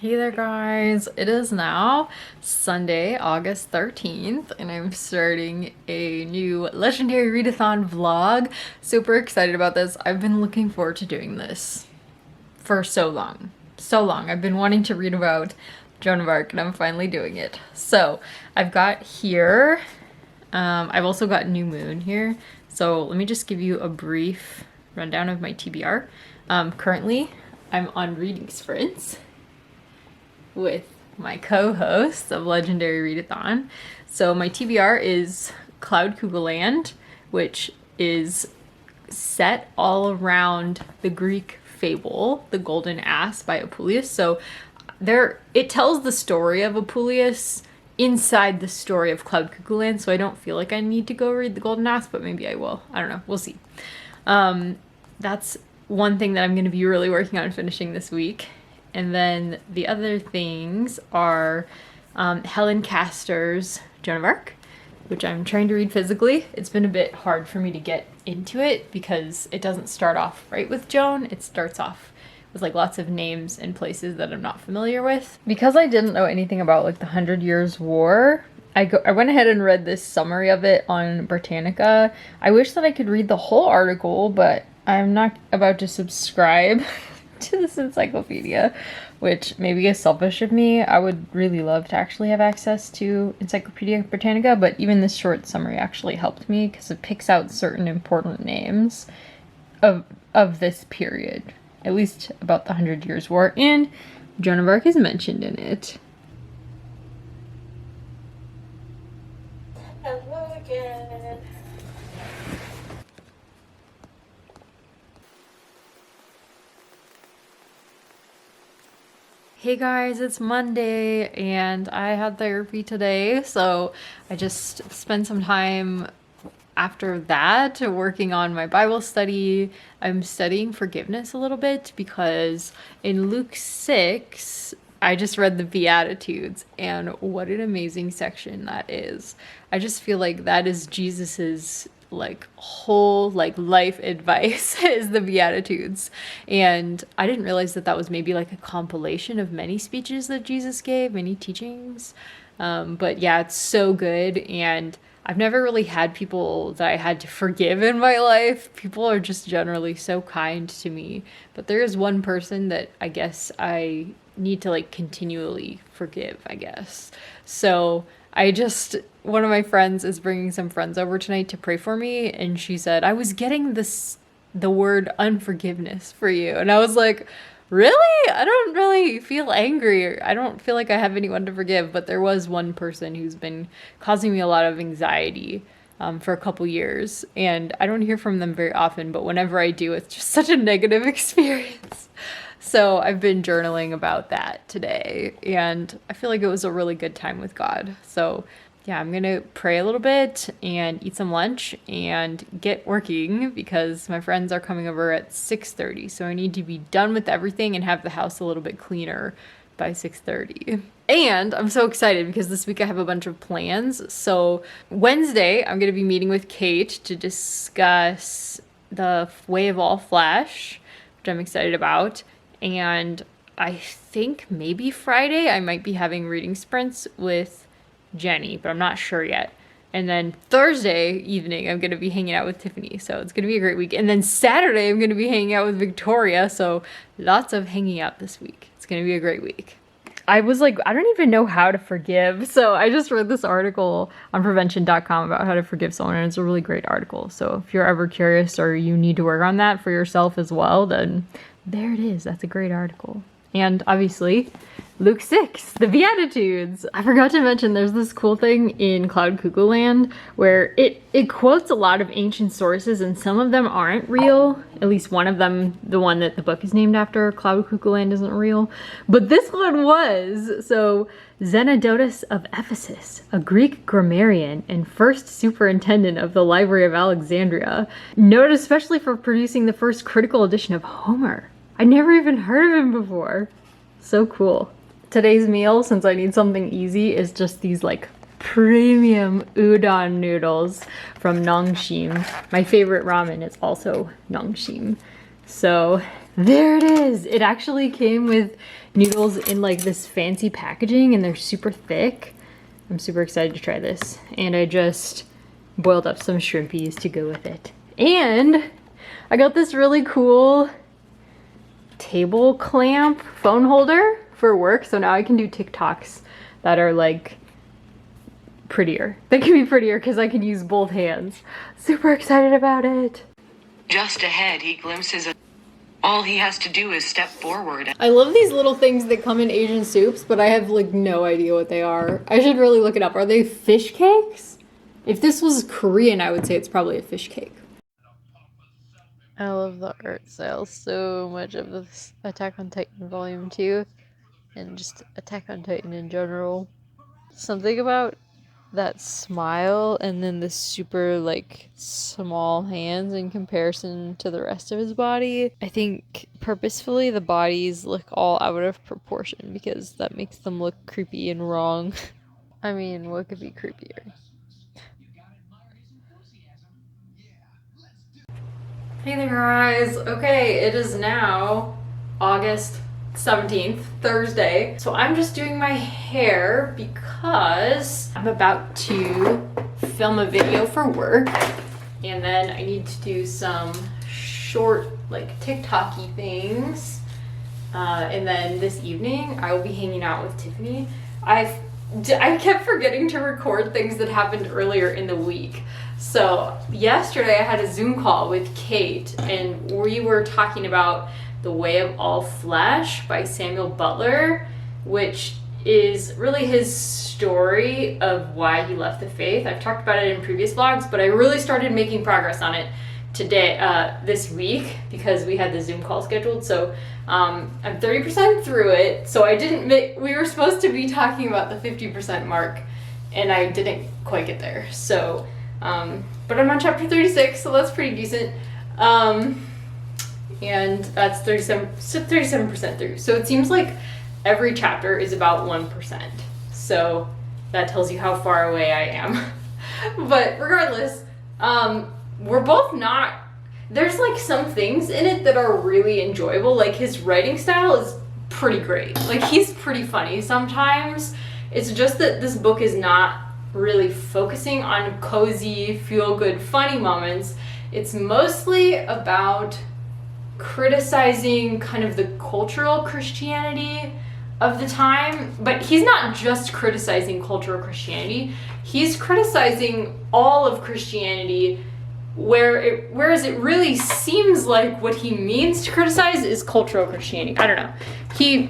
Hey there guys, it is now Sunday, August 13th, and I'm starting a new Legendary Readathon vlog. Super excited about this. I've been looking forward to doing this for so long. So long. I've been wanting to read about Joan of Arc and I'm finally doing it. So I've got here, I've also got New Moon here. So let me just give you a brief rundown of my TBR. Currently, I'm on reading sprints with my co-hosts of Legendary Readathon. So my TBR is Cloud Cuckoo Land, which is set all around the Greek fable, The Golden Ass by Apuleius. So it tells the story of Apuleius inside the story of Cloud Cuckoo Land, so I don't feel like I need to go read The Golden Ass, but maybe I will. I don't know. We'll see. That's one thing that I'm going to be really working on finishing this week. And then the other things are Helen Castor's Joan of Arc, which I'm trying to read physically. It's been a bit hard for me to get into it because it doesn't start off right with Joan. It starts off with like lots of names and places that I'm not familiar with. Because I didn't know anything about like the 100 Years' War, I went ahead and read this summary of it on Britannica. I wish that I could read the whole article, but I'm not about to subscribe to this encyclopedia, which maybe is selfish of me. I would really love to actually have access to Encyclopedia Britannica, but even this short summary actually helped me because it picks out certain important names of this period, at least about the 100 Years' War, and Joan of Arc is mentioned in it. Hello again. Hey guys, it's Monday and I had therapy today, so I just spent some time after that working on my Bible study. I'm studying forgiveness a little bit because in Luke 6, I just read the Beatitudes, and what an amazing section that is. I just feel like that is Jesus's whole life advice is the Beatitudes. And I didn't realize that was maybe like a compilation of many speeches that Jesus gave, many teachings. But yeah, it's so good. And I've never really had people that I had to forgive in my life. People are just generally so kind to me. But there is one person that I guess I need to continually forgive, I guess. So one of my friends is bringing some friends over tonight to pray for me, and she said, I was getting the word unforgiveness for you. And I was like, really? I don't really feel angry. I don't feel like I have anyone to forgive, but there was one person who's been causing me a lot of anxiety for a couple years, and I don't hear from them very often, but whenever I do, it's just such a negative experience. So I've been journaling about that today, and I feel like it was a really good time with God. So yeah, I'm gonna pray a little bit and eat some lunch and get working because my friends are coming over at 6:30. So I need to be done with everything and have the house a little bit cleaner by 6:30. And I'm so excited because this week I have a bunch of plans. So Wednesday, I'm gonna be meeting with Kate to discuss the Way of All Flesh, which I'm excited about. And I think maybe Friday I might be having reading sprints with Jenny, but I'm not sure yet. And then Thursday evening I'm going to be hanging out with Tiffany, so it's going to be a great week. And then Saturday I'm going to be hanging out with Victoria, so lots of hanging out this week. It's going to be a great week. I was like, I don't even know how to forgive, so I just read this article on prevention.com about how to forgive someone, and it's a really great article. So if you're ever curious or you need to work on that for yourself as well, then there it is. That's a great article. And obviously, Luke 6, the Beatitudes. I forgot to mention there's this cool thing in Cloud Cuckoo Land where it quotes a lot of ancient sources, and some of them aren't real. At least one of them, the one that the book is named after, Cloud Cuckoo Land, isn't real. But this one was. So Zenodotus of Ephesus, a Greek grammarian and first superintendent of the Library of Alexandria, noted especially for producing the first critical edition of Homer. I never even heard of him before. So cool. Today's meal, since I need something easy, is just these premium udon noodles from Nongshim. My favorite ramen is also Nongshim. So there it is. It actually came with noodles in like this fancy packaging, and they're super thick. I'm super excited to try this. And I just boiled up some shrimpies to go with it. And I got this really cool table clamp phone holder for work, so now I can do TikToks that are like prettier. They can be prettier because I can use both hands. Super excited about it. Just ahead, he glimpses a... All he has to do is step forward. I love these little things that come in Asian soups, but I have like no idea what they are. I should really look it up. Are they fish cakes? If this was Korean, I would say it's probably a fish cake. I love the art style so much of this Attack on Titan Volume 2 and just Attack on Titan in general. Something about that smile and then the super like small hands in comparison to the rest of his body. I think purposefully the bodies look all out of proportion because that makes them look creepy and wrong. I mean, what could be creepier? Hey there guys! Okay, it is now August 17th, Thursday. So I'm just doing my hair because I'm about to film a video for work, and then I need to do some short like TikTok-y things. And then this evening I will be hanging out with Tiffany. I kept forgetting to record things that happened earlier in the week. So yesterday I had a Zoom call with Kate, and we were talking about The Way of All Flesh by Samuel Butler, which is really his story of why he left the faith. I've talked about it in previous vlogs, but I really started making progress on it today, this week, because we had the Zoom call scheduled. So I'm 30% through it. So I didn't we were supposed to be talking about the 50% mark, and I didn't quite get there. So, but I'm on chapter 36, so that's pretty decent. And that's 37% through. So it seems like every chapter is about 1%. So that tells you how far away I am. But regardless, we're both not, there's like some things in it that are really enjoyable. Like his writing style is pretty great. Like he's pretty funny sometimes. It's just that this book is not really focusing on cozy, feel-good, funny moments. It's mostly about criticizing kind of the cultural Christianity of the time, but he's not just criticizing cultural Christianity, he's criticizing all of Christianity, whereas it really seems like what he means to criticize is cultural Christianity. I don't know. He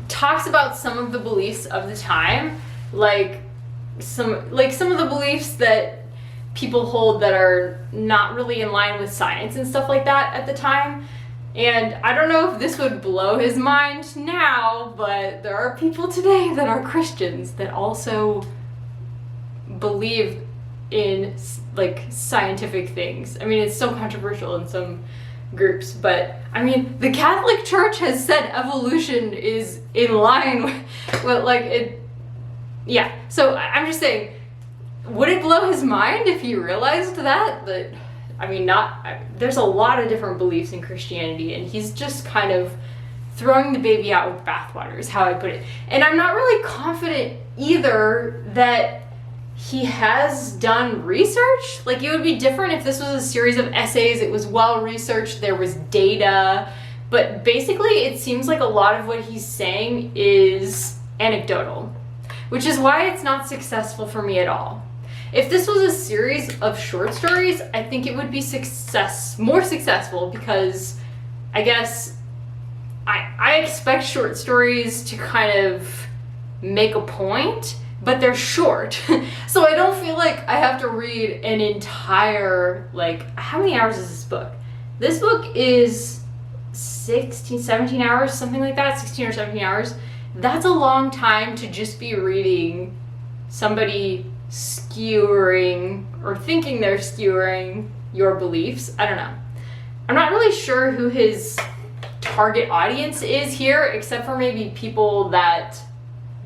talks about some of the beliefs of the time, like some of the beliefs that people hold that are not really in line with science and stuff like that at the time. And I don't know if this would blow his mind now, but there are people today that are Christians that also believe in like scientific things. I mean, it's so controversial in some groups, but I mean, the Catholic Church has said evolution is in line with like it. Yeah, so I'm just saying, would it blow his mind if he realized that? I mean, there's a lot of different beliefs in Christianity, and he's just kind of throwing the baby out with bathwater is how I put it. And I'm not really confident either that he has done research. Like, it would be different if this was a series of essays, it was well researched, there was data, but basically it seems like a lot of what he's saying is anecdotal, which is why it's not successful for me at all. If this was a series of short stories, I think it would be more successful, because I guess I expect short stories to kind of make a point, but they're short. So I don't feel like I have to read an entire, like, how many hours is this book? This book is 17 hours, something like that, 16 or 17 hours. That's a long time to just be reading somebody skewering or thinking they're skewering your beliefs. I don't know. I'm not really sure who his target audience is here, except for maybe people that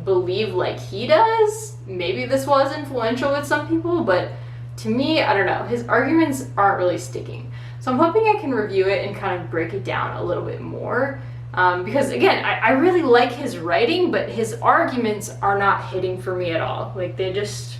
believe like he does. Maybe this was influential with some people, but to me, I don't know. His arguments aren't really sticking. So I'm hoping I can review it and kind of break it down a little bit more. Because again, I really like his writing, but his arguments are not hitting for me at all. Like, they just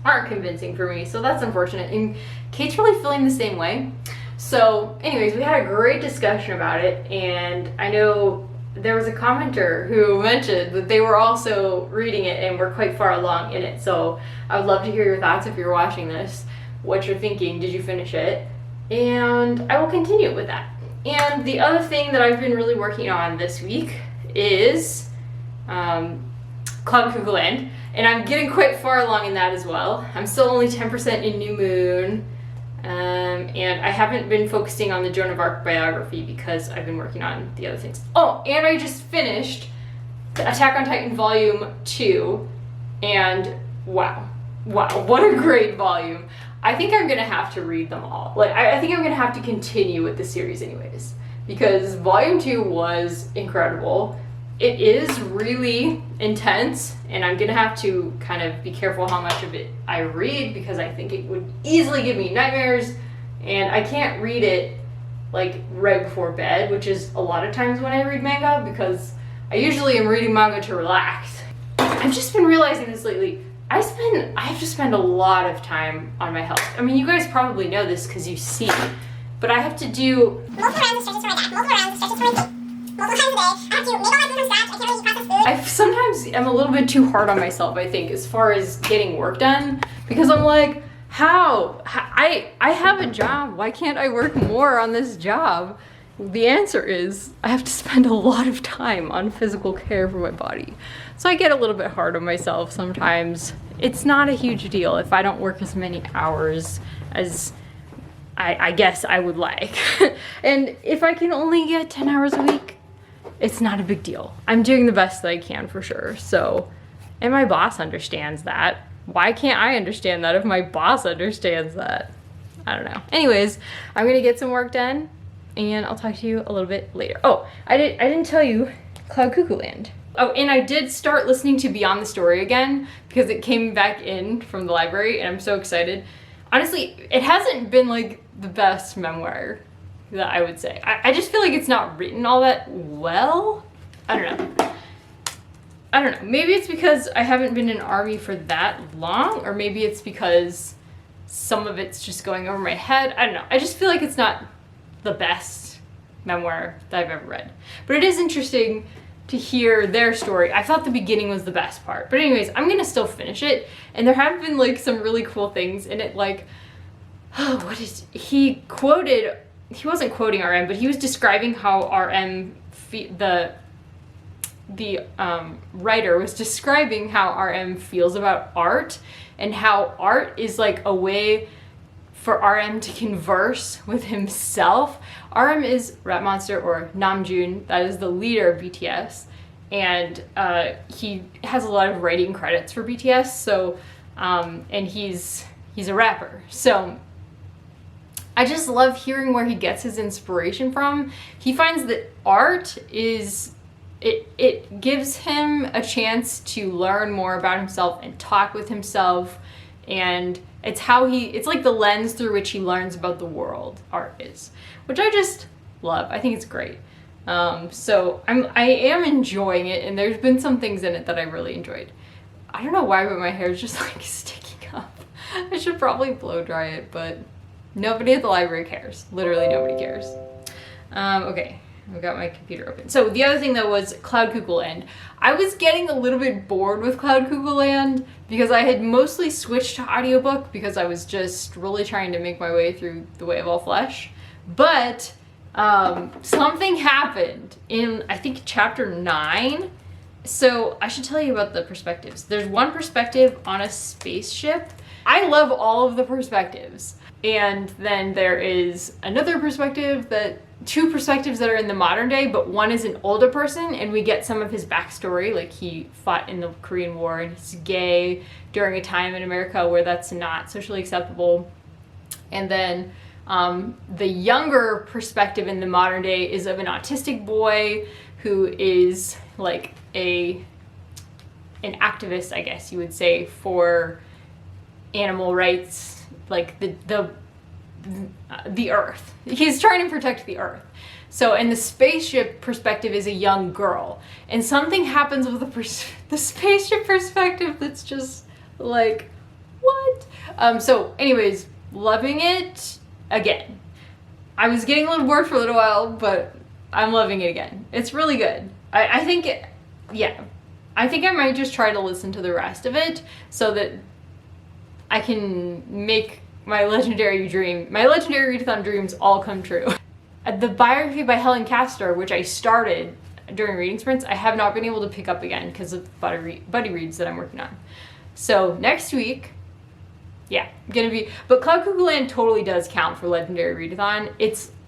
aren't convincing for me, so that's unfortunate. And Kate's really feeling the same way. So anyways, we had a great discussion about it, and I know there was a commenter who mentioned that they were also reading it and were quite far along in it. So I would love to hear your thoughts if you're watching this, what you're thinking. Did you finish it? And I will continue with that. And the other thing that I've been really working on this week is Cloud Cuckoo Land, and I'm getting quite far along in that as well. I'm still only 10% in New Moon, and I haven't been focusing on the Joan of Arc biography because I've been working on the other things. Oh, and I just finished Attack on Titan Volume 2, and wow, what a great volume. I think I'm gonna have to read them all. Like, I think I'm gonna have to continue with the series anyways, because Volume 2 was incredible. It is really intense, and I'm gonna have to kind of be careful how much of it I read, because I think it would easily give me nightmares, and I can't read it like right before bed, which is a lot of times when I read manga, because I usually am reading manga to relax. I've just been realizing this lately. I have to spend a lot of time on my health. I mean, you guys probably know this because you see, but I have to do multiple rounds of stretches for my back, multiple rounds of stretches for my feet, multiple times a day. I have to make all my food from scratch. I can't really process food. I sometimes am a little bit too hard on myself, I think, as far as getting work done, because I'm like, how? I have a job. Why can't I work more on this job? The answer is I have to spend a lot of time on physical care for my body. So I get a little bit hard on myself sometimes. It's not a huge deal if I don't work as many hours as I guess I would like. And if I can only get 10 hours a week, it's not a big deal. I'm doing the best that I can for sure. So, and my boss understands that. Why can't I understand that if my boss understands that? I don't know. Anyways, I'm gonna get some work done, and I'll talk to you a little bit later. Oh, I didn't tell you Cloud Cuckoo Land. Oh, and I did start listening to Beyond the Story again because it came back in from the library, and I'm so excited. Honestly, it hasn't been like the best memoir that I would say. I just feel like it's not written all that well. I don't know. Maybe it's because I haven't been in Army for that long, or maybe it's because some of it's just going over my head. I don't know. I just feel like it's not the best memoir that I've ever read. But it is interesting to hear their story. I thought the beginning was the best part. But anyways, I'm gonna still finish it. And there have been like some really cool things in it, like, he wasn't quoting RM, but he was describing how RM, the writer was describing how RM feels about art, and how art is like a way for RM to converse with himself. RM is Rat Monster, or Namjoon, that is the leader of BTS, and he has a lot of writing credits for BTS, so and he's a rapper. So I just love hearing where he gets his inspiration from. He finds that art is, it gives him a chance to learn more about himself and talk with himself, and it's like the lens through which he learns about the world, art is, which I just love. I think it's great. So I am enjoying it, and there's been some things in it that I really enjoyed. I don't know why, but my hair is just like sticking up. I should probably blow dry it, but nobody at the library cares. Literally nobody cares. Okay, I've got my computer open. So the other thing though was Cloud Cuckoo Land. I was getting a little bit bored with Cloud Cuckoo Land because I had mostly switched to audiobook because I was just really trying to make my way through The Way of All Flesh. But something happened in, I think, chapter 9. So I should tell you about the perspectives. There's one perspective on a spaceship. I love all of the perspectives. And then there is another perspective, two perspectives that are in the modern day, but one is an older person, and we get some of his backstory, like he fought in the Korean War and he's gay during a time in America where that's not socially acceptable. And then the younger perspective in the modern day is of an autistic boy who is like an activist, I guess you would say, for animal rights, like the earth. He's trying to protect the earth. So, and the spaceship perspective is a young girl. And something happens with the spaceship perspective that's just like, what? So anyways, loving it again. I was getting a little bored for a little while, but I'm loving it again. It's really good. I think I might just try to listen to the rest of it so that I can make my legendary readathon dreams all come true. The biography by Helen Castor, which I started during reading sprints, I have not been able to pick up again because of buddy reads that I'm working on. So next week, but Cloud Cuckoo Land totally does count for legendary readathon.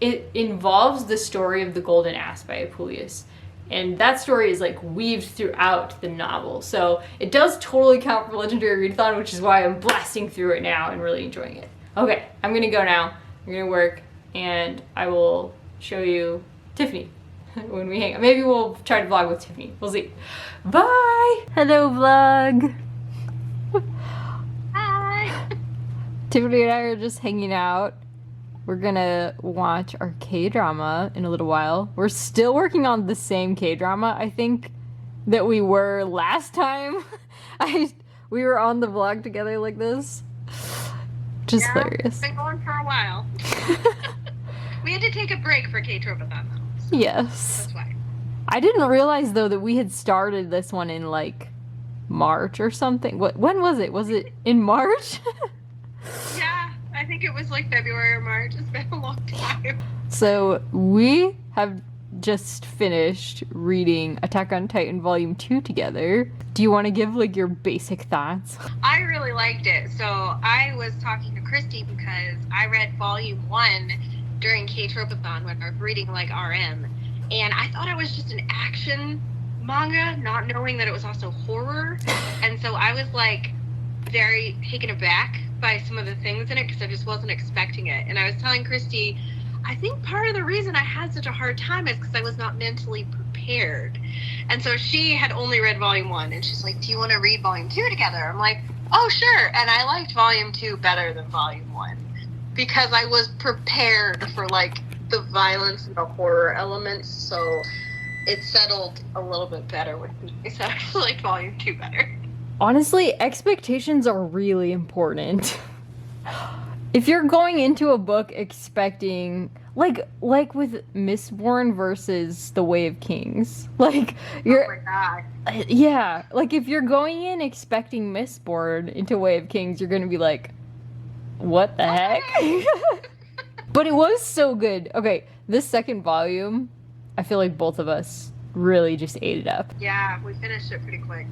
It involves the story of the Golden Ass by Apuleius. And that story is like weaved throughout the novel. So it does totally count for legendary readathon, which is why I'm blasting through it now and really enjoying it. Okay, I'm gonna go now. I'm gonna work and I will show you Tiffany when we hang out. Maybe we'll try to vlog with Tiffany. We'll see. Bye! Hello, vlog! Hi! Tiffany and I are just hanging out. We're gonna watch our K-drama in a little while. We're still working on the same K-drama, I think, that we were last time. We were on the vlog together like this. Just hilarious. It's been going for a while. We had to take a break for K-Tropathon though. Yes. That's why. I didn't realize though that we had started this one in like March or something. When was it? Was it in March? Yeah, I think it was like February or March. It's been a long time. So we have just finished reading Attack on Titan Volume 2 together. Do you want to give like your basic thoughts? I really liked it. So I was talking to Christy because I read Volume 1 during K-Tropathon when I was reading like RM. And I thought it was just an action manga, not knowing that it was also horror. And so I was like very taken aback by some of the things in it because I just wasn't expecting it. And I was telling Christy, I think part of the reason I had such a hard time is because I was not mentally prepared. And so she had only read Volume 1 and she's like, do you want to read Volume 2 together? I'm like, oh sure. And I liked Volume 2 better than Volume 1 because I was prepared for like the violence and the horror elements, so it settled a little bit better with me. So I actually liked Volume 2 better. Honestly, expectations are really important. If you're going into a book expecting, like with Mistborn versus The Way of Kings, like you're, oh my God. Yeah, like if you're going in expecting Mistborn into Way of Kings, you're gonna be like, what the heck? But it was so good. Okay, this second volume, I feel like both of us really just ate it up. Yeah, we finished it pretty quick.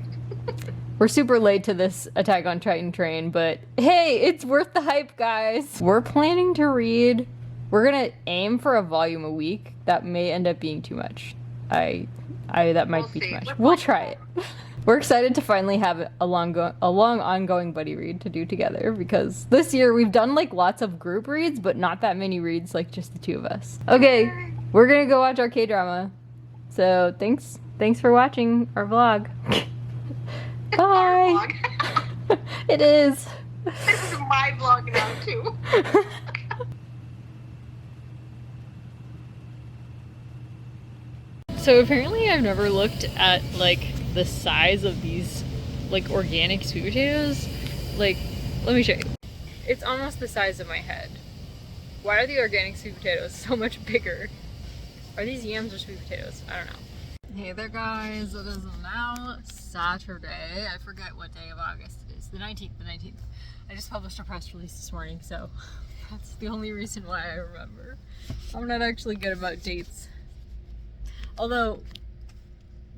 We're super late to this Attack on Titan train, but hey, it's worth the hype, guys. We're planning to read. We're gonna aim for a volume a week. That may end up being too much. That might be too much. We'll try it. We're excited to finally have a long ongoing buddy read to do together because this year we've done like lots of group reads, but not that many reads, like just the two of us. Okay, we're gonna go watch our K-drama. So thanks for watching our vlog. Bye. It is. This is my vlog now too. So apparently I've never looked at like the size of these like organic sweet potatoes. Like, let me show you. It's almost the size of my head. Why are the organic sweet potatoes so much bigger? Are these yams or sweet potatoes? I don't know. Hey there guys, it is now Saturday. I forget what day of August it is. The 19th. I just published a press release this morning, so that's the only reason why I remember. I'm not actually good about dates. Although,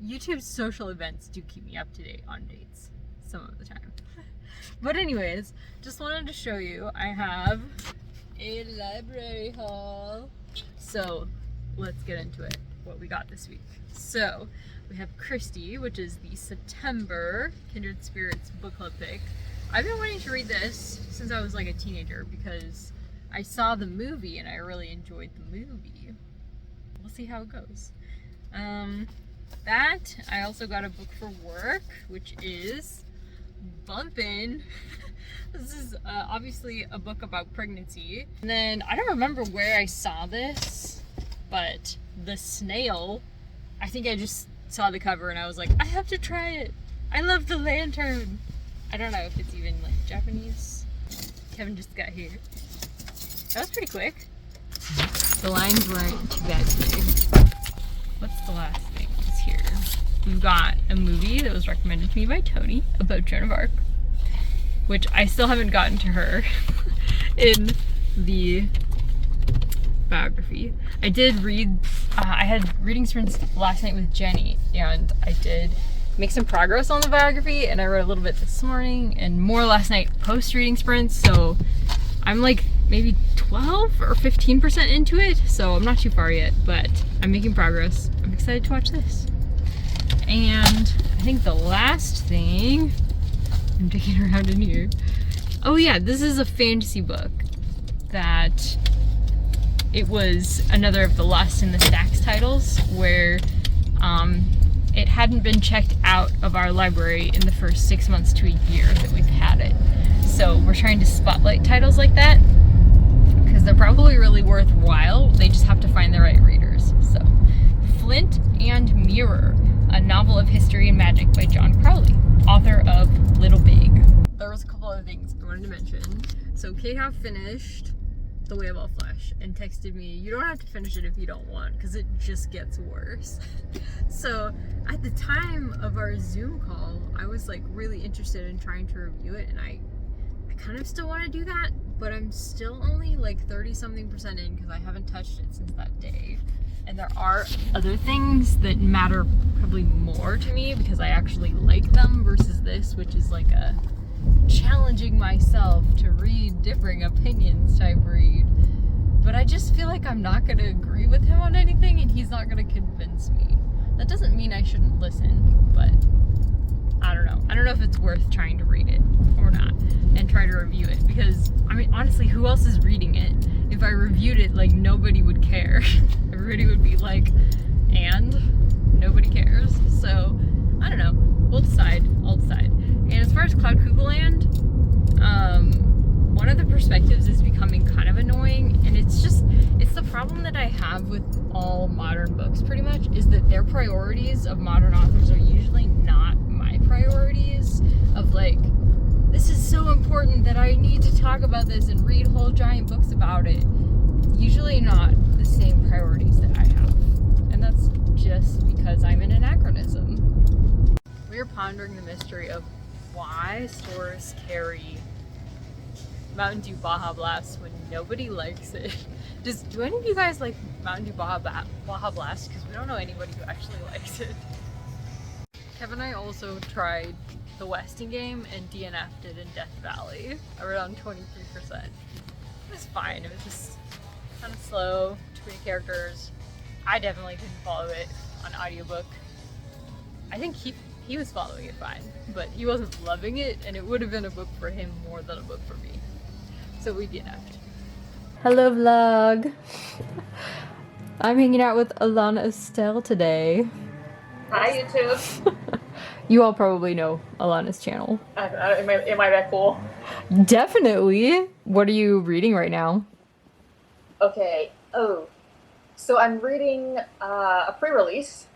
YouTube's social events do keep me up to date on dates some of the time. But anyways, just wanted to show you, I have a library haul. So, let's get into it, what we got this week. So, we have Christy, which is the September Kindred Spirits book club pick. I've been wanting to read this since I was like a teenager because I saw the movie and I really enjoyed the movie. We'll see how it goes. That, I also got a book for work, which is Bumpin'. This is obviously a book about pregnancy. And then, I don't remember where I saw this, but the snail, I think I just saw the cover and I was like, I have to try it. I love the lantern. I don't know if it's even like Japanese. Kevin just got here. That was pretty quick. The lines weren't too bad today. What's the last thing that's here? We've got a movie that was recommended to me by Tony about Joan of Arc, which I still haven't gotten to her in the biography. I did read, I had reading sprints last night with Jenny, and I did make some progress on the biography, and I read a little bit this morning and more last night post reading sprints, so I'm like maybe 12 or 15% into it, so I'm not too far yet, but I'm making progress. I'm excited to watch this. And I think the last thing, I'm digging around in here. Oh yeah, this is a fantasy book that it was another of the Lost in the Stacks titles where it hadn't been checked out of our library in the first 6 months to a year that we've had it. So we're trying to spotlight titles like that because they're probably really worthwhile. They just have to find the right readers. So Flint and Mirror, a novel of history and magic by John Crowley, author of Little Big. There was a couple other things I wanted to mention. So Kate have finished The Way of All Flesh and texted me, you don't have to finish it if you don't want, because it just gets worse. So at the time of our Zoom call, I was like really interested in trying to review it, and I kind of still want to do that, but I'm still only like 30-something% in because I haven't touched it since that day. And there are other things that matter probably more to me because I actually like them versus this, which is like a challenging myself to read differing opinions type read. But I just feel like I'm not going to agree with him on anything and he's not going to convince me. That doesn't mean I shouldn't listen, but I don't know. I don't know if it's worth trying to read it or not and try to review it because, I mean, honestly, who else is reading it? If I reviewed it, like, nobody would care. Everybody would be like, and nobody cares. So, I don't know. We'll decide. I'll decide. And as far as Cloud Cuckoo Land, one of the perspectives is becoming kind of annoying, and it's the problem that I have with all modern books pretty much, is that their priorities of modern authors are usually not my priorities of like, this is so important that I need to talk about this and read whole giant books about it. Usually not the same priorities that I have. And that's just because I'm an anachronism. We're pondering the mystery of why stores carry Mountain Dew Baja Blast when nobody likes it. Do any of you guys like Mountain Dew Baja Blast? Because we don't know anybody who actually likes it. Kevin and I also tried the Westing game and DNF'd it in Death Valley. I read on 23%. It was fine. It was just kind of slow, too many characters. I definitely couldn't follow it on audiobook. I think he was following it fine, but he wasn't loving it, and it would have been a book for him more than a book for me. So we DNF'd. Hello vlog! I'm hanging out with Alana Estelle today. Hi YouTube. You all probably know Alana's channel. Am I that cool? Definitely. What are you reading right now? Okay. Oh, so I'm reading a pre-release.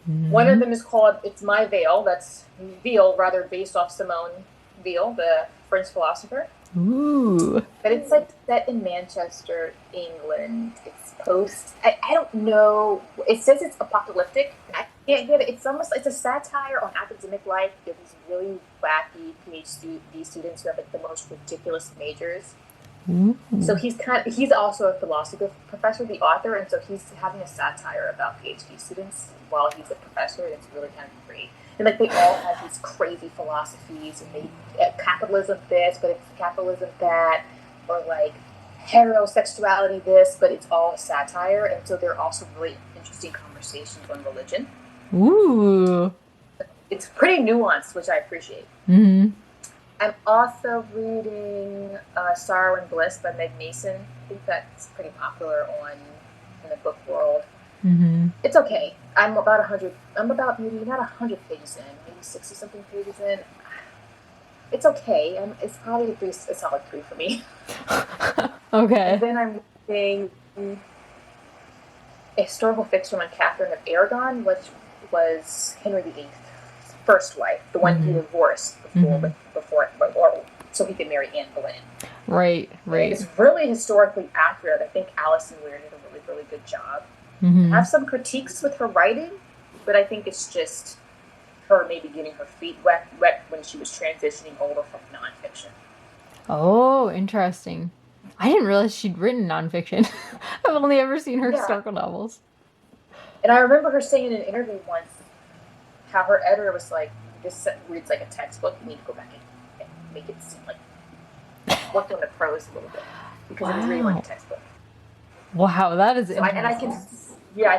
Mm-hmm. One of them is called "It's My Veil." That's Veil, rather based off Simone Veil, the French philosopher. Ooh. But it's like set in Manchester, England. It's post. I don't know. It says it's apocalyptic. I can't get it. It's a satire on academic life. These really wacky PhD students who have like the most ridiculous majors. Ooh. So he's also a philosophy professor, the author, and so he's having a satire about PhD students while he's a professor, and it's really kind of great. And like they all have these crazy philosophies, and they capitalism this, but it's capitalism that, or like heterosexuality this, but it's all a satire, and so there are also really interesting conversations on religion. Ooh. It's pretty nuanced, which I appreciate. Mm-hmm. I'm also reading Sorrow and Bliss by Meg Mason. I think that's pretty popular in the book world. Mm-hmm. It's okay. I'm about maybe not 100 pages in, maybe 60-something pages in. It's okay. It's probably a solid 3 for me. Okay. And then I'm reading a historical fiction on Catherine of Aragon, which was Henry VIII's first wife, the one he divorced before, or so he could marry Anne Boleyn. Right. And it's really historically accurate. I think Alison Weir did a really, really good job. I have some critiques with her writing, but I think it's just her maybe getting her feet wet when she was transitioning over from nonfiction. Oh, interesting. I didn't realize she'd written nonfiction. I've only ever seen her historical novels. And I remember her saying in an interview once how her editor was like, this reads like a textbook, you need to go back and make it seem like work on the prose a little bit, because it was reading like a textbook. Wow, that is interesting. I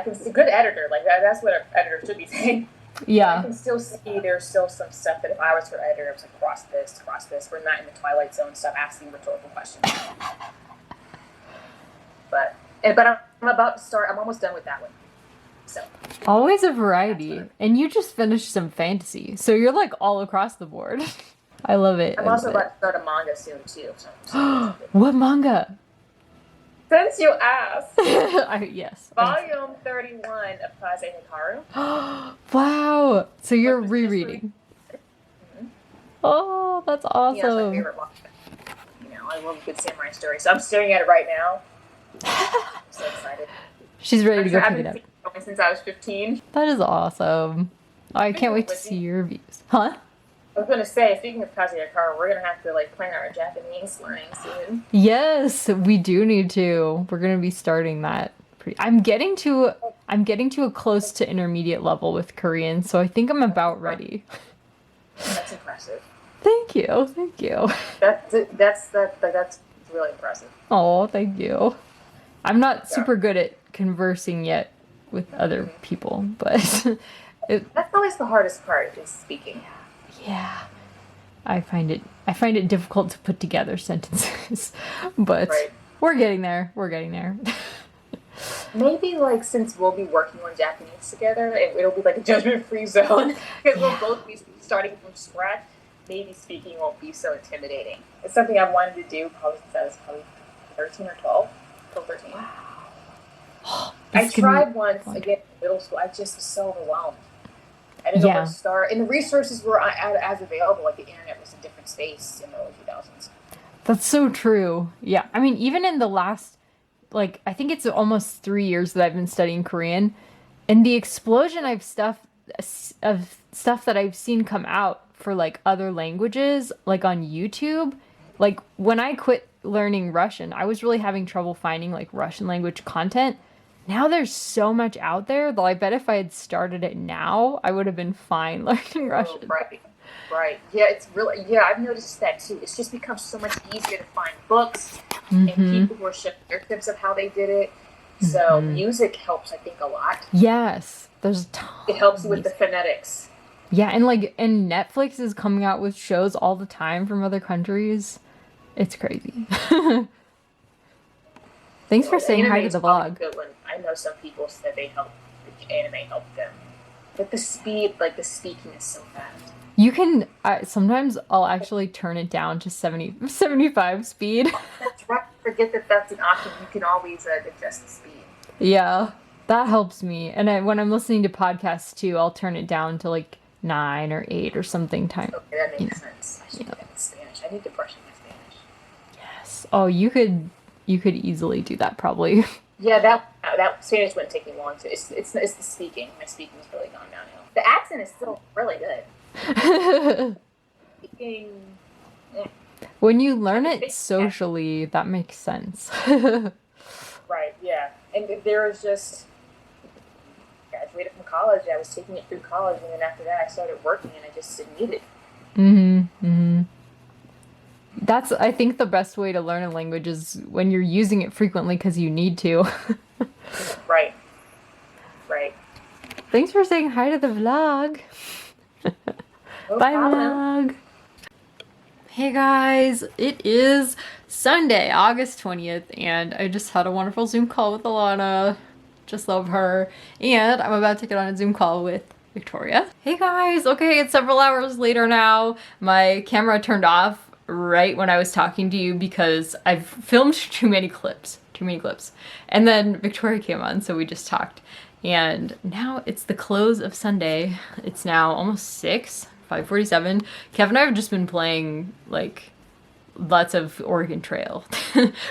can see, good editor, like that's what an editor should be saying. Yeah. I can still see there's still some stuff that if I was her editor, I was like, cross this. We're not in the Twilight Zone, stop asking rhetorical questions. But I'm about to start, I'm almost done with that one. So always a variety. And you just finished some fantasy, so you're like all across the board. I love it. I'm also about to start a manga soon too. So what manga? Since you asked. Yes. Volume 31 of Kaze Hikaru. Wow. So you're rereading. Oh, that's awesome. Yeah, it's my favorite manga. I love a good samurai story. So I'm staring at it right now. I'm so excited. She's ready to go pick it up. I've been since I was 15. That is awesome. I can't wait to see your reviews. Huh? I was going to say, speaking of Kaze Hikaru, we're going to have to plan our Japanese learning soon. Yes, we do need to. We're going to be starting that. I'm getting to a close to intermediate level with Korean, so I think I'm about ready. That's impressive. Thank you. That's really impressive. Oh, thank you. I'm not super good at conversing yet with other people, but that's always the hardest part, is speaking. Yeah. I find it difficult to put together sentences, but we're getting there. Maybe since we'll be working on Japanese together, it'll be like a judgment-free zone, because we'll both be starting from scratch. Maybe speaking won't be so intimidating. It's something I've wanted to do probably since I was probably 13 or 12. 13. Wow. I tried once again in middle school. I just was so overwhelmed. I didn't know where to start. And the resources were as available. Like, the internet was a different space in the early 2000s. That's so true. Yeah. I mean, even in the last, I think it's almost 3 years that I've been studying Korean, and the explosion of stuff that I've seen come out for other languages, on YouTube. When I quit learning Russian, I was really having trouble finding Russian language content. Now there's so much out there that I bet if I had started it now, I would have been fine learning Russian. Right. Yeah, it's really, I've noticed that too. It's just become so much easier to find books and people who are sharing their tips of how they did it. So music helps, I think, a lot. Yes. There's a ton. It helps you with the phonetics. Yeah, and Netflix is coming out with shows all the time from other countries. It's crazy. Thanks for saying hi to the vlog. I know some people said anime helped them. But the speed, the speaking is so fast. You can, sometimes I'll actually turn it down to 75 speed. That's right. Forget that that's an option. You can always adjust the speed. Yeah, that helps me. And when I'm listening to podcasts too, I'll turn it down to 9 or 8 or something time. Okay, that makes sense. I should do that in Spanish. I need to brush on my Spanish. Yes. Oh, you could easily do that probably. Yeah, that Spanish wouldn't take me long. So it's the speaking. My speaking's really gone downhill. The accent is still really good. Speaking. When you learn it socially, that makes sense. Right. Yeah. And there was just graduated from college. I was taking it through college, and then after that, I started working, and I just didn't need it. That's, I think, the best way to learn a language is when you're using it frequently because you need to. Right. Thanks for saying hi to the vlog. No Bye, problem. vlog. Hey guys, it is Sunday, August 20th, and I just had a wonderful Zoom call with Alana. Just love her. And I'm about to get on a Zoom call with Victoria. Hey guys, okay, it's several hours later now. My camera turned off right when I was talking to you because I've filmed too many clips. too many clips. And then Victoria came on, so we just talked. And now it's the close of Sunday. It's now almost 5:47. Kev and I have just been playing, like, lots of Oregon Trail.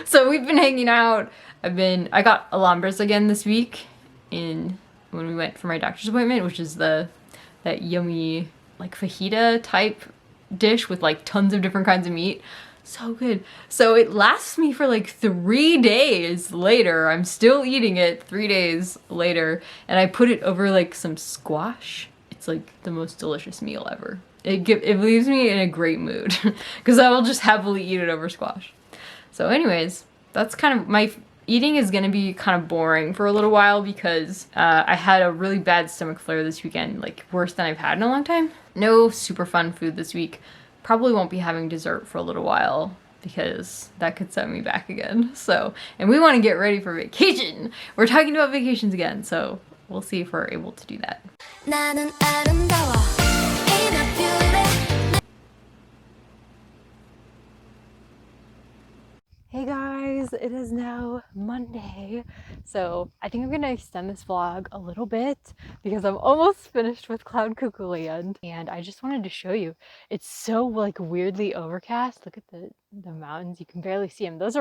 So we've been hanging out. I got Alhambras again this week when we went for my doctor's appointment, which is that yummy, like, fajita type dish with, like, tons of different kinds of meat. So good. So it lasts me for like 3 days later. I'm still eating it 3 days later. And I put it over like some squash. It's like the most delicious meal ever. It leaves me in a great mood because I will just happily eat it over squash. So anyways, that's kind of, my eating is going to be kind of boring for a little while because I had a really bad stomach flare this weekend, like worse than I've had in a long time. No super fun food this week. Probably won't be having dessert for a little while because that could set me back again. So, and we want to get ready for vacation. We're talking about vacations again, so we'll see if we're able to do that. Hey guys, it is now Monday, so I think I'm gonna extend this vlog a little bit because I'm almost finished with Cloud Cuckoo Land, and I just wanted to show you. It's so like weirdly overcast. Look at the mountains. You can barely see them. Those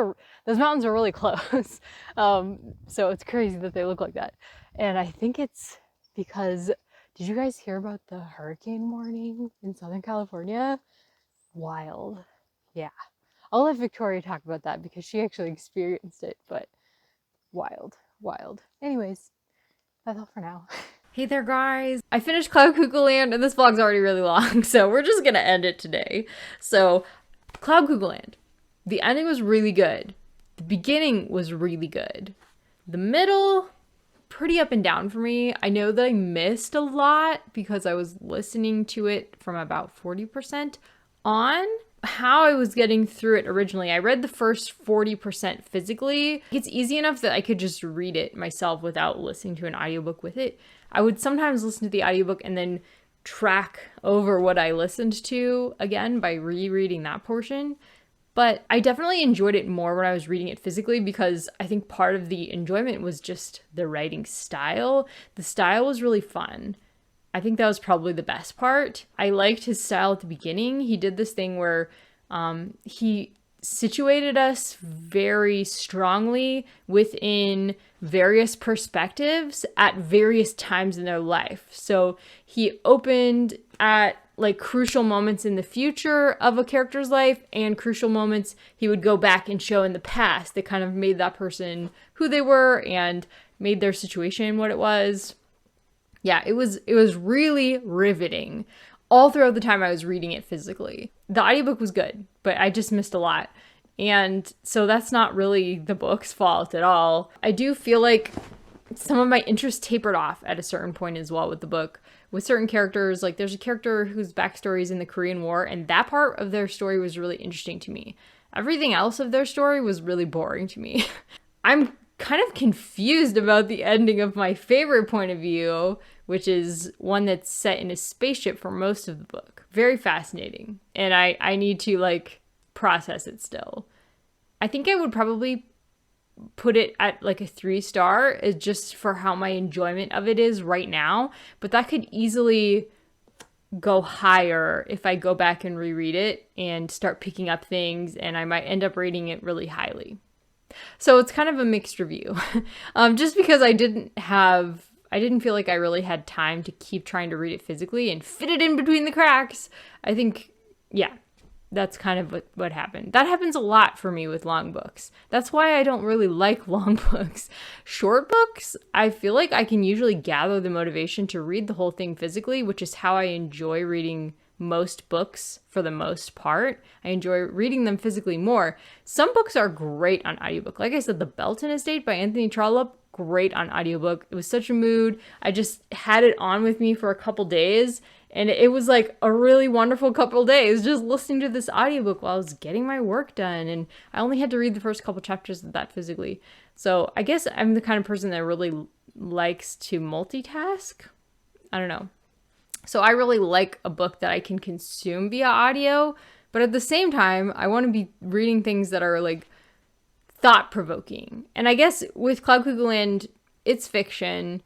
mountains are really close, so it's crazy that they look like that. And I think it's because, did you guys hear about the hurricane warning in Southern California? Wild. Yeah. I'll let Victoria talk about that because she actually experienced it, but wild. Anyways, that's all for now. Hey there, guys. I finished Cloud Cuckoo Land, and this vlog's already really long, so we're just gonna end it today. So, Cloud Cuckoo Land. The ending was really good. The beginning was really good. The middle, pretty up and down for me. I know that I missed a lot because I was listening to it from about 40% on. How I was getting through it originally, I read the first 40% physically. It's easy enough that I could just read it myself without listening to an audiobook with it. I would sometimes listen to the audiobook and then track over what I listened to again by rereading that portion. But I definitely enjoyed it more when I was reading it physically because I think part of the enjoyment was just the writing style. The style was really fun. I think that was probably the best part. I liked his style at the beginning. He did this thing where he situated us very strongly within various perspectives at various times in their life. So he opened at like crucial moments in the future of a character's life and crucial moments he would go back and show in the past that kind of made that person who they were and made their situation what it was. Yeah, it was really riveting all throughout the time I was reading it physically. The audiobook was good, but I just missed a lot. And so that's not really the book's fault at all. I do feel like some of my interest tapered off at a certain point as well with the book. With certain characters, like there's a character whose backstory is in the Korean War, and that part of their story was really interesting to me. Everything else of their story was really boring to me. I'm kind of confused about the ending of my favorite point of view, which is one that's set in a spaceship for most of the book. Very fascinating. And I need to like process it still. I think I would probably put it at like a 3-star just for how my enjoyment of it is right now. But that could easily go higher if I go back and reread it and start picking up things, and I might end up rating it really highly. So it's kind of a mixed review. Just because I didn't feel like I really had time to keep trying to read it physically and fit it in between the cracks. I think, yeah, that's kind of what happened. That happens a lot for me with long books. That's why I don't really like long books. Short books, I feel like I can usually gather the motivation to read the whole thing physically, which is how I enjoy reading most books for the most part. I enjoy reading them physically more. Some books are great on audiobook. Like I said, The Belton Estate by Anthony Trollope, great on audiobook. It was such a mood. I just had it on with me for a couple days, and it was like a really wonderful couple days just listening to this audiobook while I was getting my work done, and I only had to read the first couple chapters of that physically. So I guess I'm the kind of person that really likes to multitask. I don't know. So I really like a book that I can consume via audio, but at the same time, I want to be reading things that are like thought-provoking. And I guess with Cloud Cuckoo Land, it's fiction,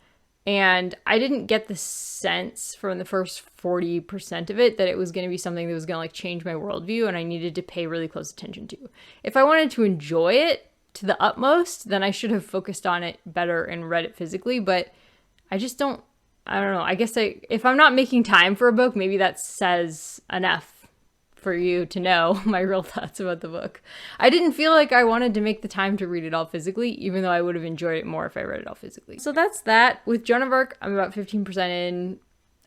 and I didn't get the sense from the first 40% of it that it was going to be something that was going to like change my worldview and I needed to pay really close attention to. If I wanted to enjoy it to the utmost, then I should have focused on it better and read it physically, but I don't know. I guess if I'm not making time for a book, maybe that says enough for you to know my real thoughts about the book. I didn't feel like I wanted to make the time to read it all physically, even though I would have enjoyed it more if I read it all physically. So that's that. With Joan of Arc, I'm about 15% in.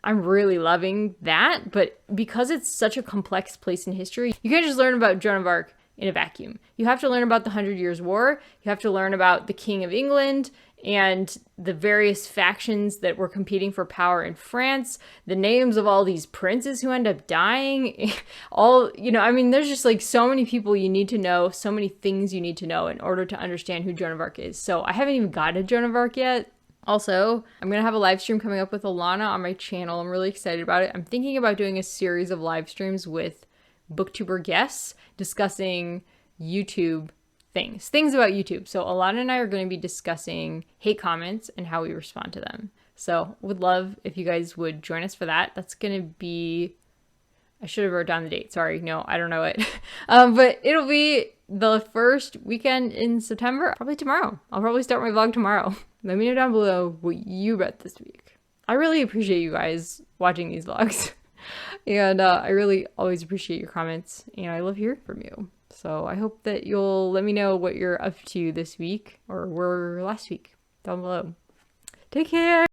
I'm really loving that, but because it's such a complex place in history, you can't just learn about Joan of Arc in a vacuum. You have to learn about the 100 Years' War. You have to learn about the King of England and the various factions that were competing for power in France, the names of all these princes who end up dying, there's just like so many people you need to know, so many things you need to know in order to understand who Joan of Arc is. So I haven't even got to Joan of Arc yet. Also, I'm going to have a live stream coming up with Alana on my channel. I'm really excited about it. I'm thinking about doing a series of live streams with booktuber guests discussing YouTube things about YouTube. So Alana and I are going to be discussing hate comments and how we respond to them. So would love if you guys would join us for that. That's going to be, I should have wrote down the date. Sorry. No, I don't know it. But it'll be the first weekend in September, probably tomorrow. I'll probably start my vlog tomorrow. Let me know down below what you read this week. I really appreciate you guys watching these vlogs. And I really always appreciate your comments. And I love hearing from you. So I hope that you'll let me know what you're up to this week or were last week down below. Take care.